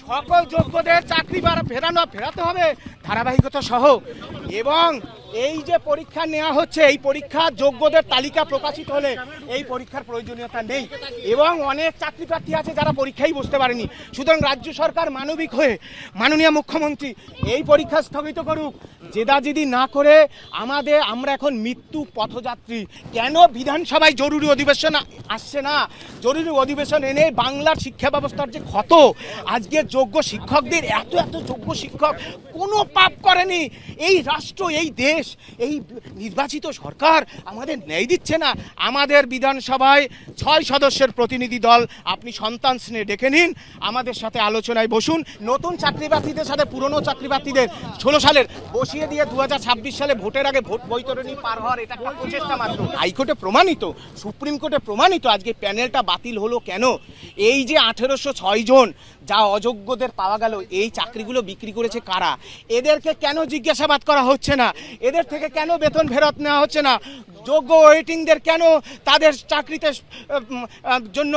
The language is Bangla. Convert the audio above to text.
সকল যোগ্যদের চাকরি ফেরাতে হবে ধারাবাহিকতা সহ। এবং এই যে পরীক্ষা নেওয়া হচ্ছে, এই পরীক্ষা যোগ্যদের তালিকা প্রকাশিত হলে এই পরীক্ষার প্রয়োজনীয়তা নেই। এবং অনেক চাকরি প্রার্থী আছে যারা পরীক্ষাই বসতে পারেনি। সুতরাং রাজ্য সরকার মানবিক হয়ে মাননীয় মুখ্যমন্ত্রী এই পরীক্ষা স্থগিত করুক। জেদাজেদি না করে আমরা এখন মৃত্যু পথযাত্রী। কেন বিধানসভায় জরুরি অধিবেশন আসছে না? জরুরি অধিবেশন এনে বাংলার শিক্ষা ব্যবস্থার যে ক্ষত, আজকে যোগ্য শিক্ষকদের এত যোগ্য শিক্ষক কোনো পাপ করেনি। এই রাষ্ট্র, এই দেশ, এই নির্বাচিত সরকার আমাদের ন্যায় দিচ্ছে না। আমাদের বিধানসভায় 6 সদস্যের প্রতিনিধি দল আপনি সন্তান স্নেহে ডেকে নিন, আমাদের সাথে আলোচনায় বসুন। নতুন চাকরি প্রার্থীদের সাথে পুরনো চাকরি প্রার্থীদের 16 সালের বসিয়ে দিয়ে 2026 সালে ভোটের আগে ভোট বৈতরণী পার হওয়ার এটা একটা প্রচেষ্টা মাত্র। হাইকোর্টে প্রমাণিত, সুপ্রিম কোর্টে প্রমাণিত আজকে প্যানেলটা বাতিল হলো কেন? এই যে 1806 জন যা অযোগ্যদের পাওয়া গেল, এই চাকরিগুলো বিক্রি করেছে কারা? এদেরকে কেন জিজ্ঞাসাবাদ করা হচ্ছে না? এদের থেকে কেন বেতন ফেরত নেওয়া হচ্ছে না? যোগ্য ওয়েটিংদের কেন তাদের চাকরিতে জন্য